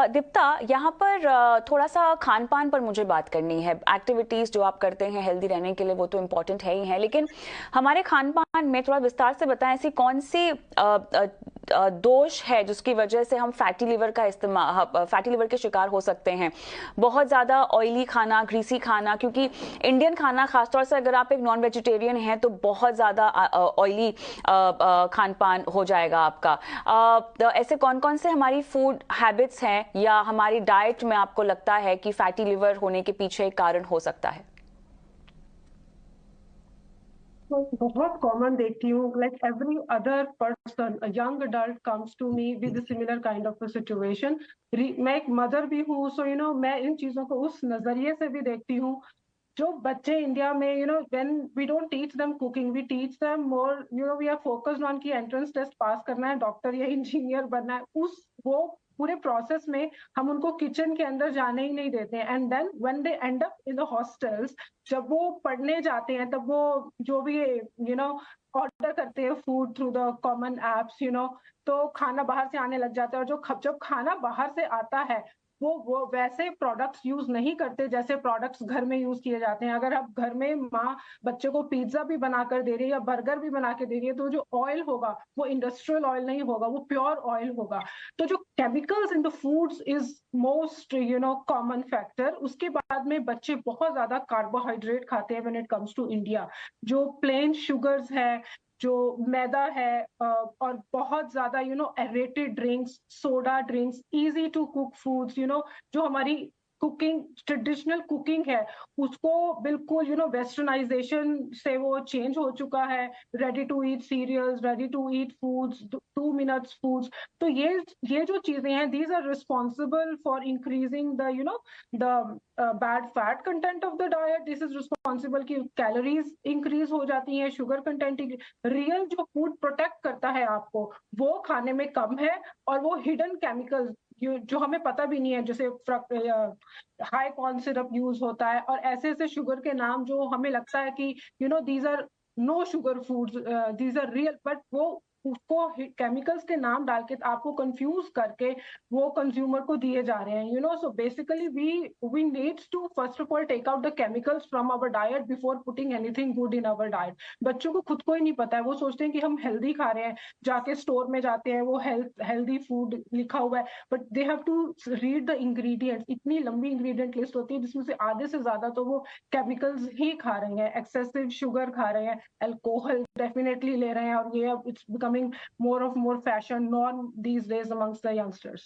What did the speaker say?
दीप्ता, यहाँ पर थोड़ा सा खान पान पर मुझे बात करनी है। एक्टिविटीज जो आप करते हैं हेल्दी रहने के लिए वो तो इम्पोर्टेंट है ही है, लेकिन हमारे खान पान में थोड़ा विस्तार से बताएं, ऐसी कौन सी दोष है जिसकी वजह से हम फैटी लिवर का इस्तेमाल, फैटी लिवर के शिकार हो सकते हैं। बहुत ज्यादा ऑयली खाना, ग्रीसी खाना, क्योंकि इंडियन खाना खासतौर से अगर आप एक नॉन वेजिटेरियन हैं तो बहुत ज्यादा ऑयली खान पान हो जाएगा आपका। तो ऐसे कौन कौन से हमारी फूड हैबिट्स हैं या हमारी डाइट में आपको लगता है कि फैटी लिवर होने के पीछे एक कारण हो सकता है? तो बहुत कॉमन देखती हूँ, like every other person, a young adult comes to me with similar kind of situation. मैं एक मदर भी हूँ, सो मैं इन चीजों को उस नजरिए से भी देखती हूँ। जो बच्चे इंडिया में, when we don't teach them cooking, we teach them more, we are focused on की एंट्रेंस टेस्ट पास करना है, डॉक्टर या इंजीनियर बनना है। उस वो पूरे प्रोसेस में हम उनको किचन के अंदर जाने ही नहीं देते हैं। And then when they end up in the hostels, जब वो पढ़ने जाते हैं, तब वो जो भी ऑर्डर करते हैं food through the common apps, तो खाना बाहर से आने लग जाता है। और जब खाना बाहर से आता है, वो वैसे प्रोडक्ट्स यूज नहीं करते जैसे प्रोडक्ट्स घर में यूज किए जाते हैं। अगर आप घर में माँ बच्चे को पिज्जा भी बनाकर दे रही है या बर्गर भी बना के दे रही है, तो जो ऑयल होगा वो इंडस्ट्रियल ऑयल नहीं होगा, वो प्योर ऑयल होगा। तो जो chemicals in the foods is most common factor. उसके बाद में बच्चे बहुत ज्यादा कार्बोहाइड्रेट खाते हैं when it comes to India. जो प्लेन शुगर्स है, जो मैदा है, और बहुत ज्यादा aerated drinks, soda drinks, easy to cook foods, जो हमारी कुकिंग, ट्रेडिशनल कुकिंग है, उसको बिल्कुल वेस्टर्नाइजेशन से वो चेंज हो चुका है। Ready to eat cereals, ready to eat foods, 2 minutes foods. तो ये जो चीजें हैं, these are responsible for increasing the the bad fat content of the diet. This is responsible कि कैलोरीज इंक्रीज हो जाती हैं, शुगर कंटेंट। रियल जो फूड प्रोटेक्ट करता है आपको, वो खाने में कम है। और वो हिडन केमिकल्स जो हमें पता भी नहीं है, जैसे हाई कॉर्न सिरप यूज होता है, और ऐसे ऐसे शुगर के नाम जो हमें लगता है कि these are no sugar foods, these are real, but वो उसको केमिकल्स के नाम डाल के आपको कंफ्यूज करके वो कंज्यूमर को दिए जा रहे हैं। So basically we needs to first of all take out the chemicals from our diet before putting anything good in our diet. बच्चों को खुद को ही नहीं पता है, वो सोचते हैं कि हम हेल्दी खा रहे हैं। जाके स्टोर में जाते हैं, वो हेल्दी फूड लिखा हुआ है, but they have to read the ingredients. इतनी लंबी इंग्रेडिएंट लिस्ट होती है जिसमें से आधे से ज्यादा तो वो केमिकल्स ही खा रहे हैं, एक्सेसिव शुगर खा रहे हैं, अल्कोहल डेफिनेटली ले रहे हैं। और ये अब it's becoming more of more fashion norm these days amongst the youngsters.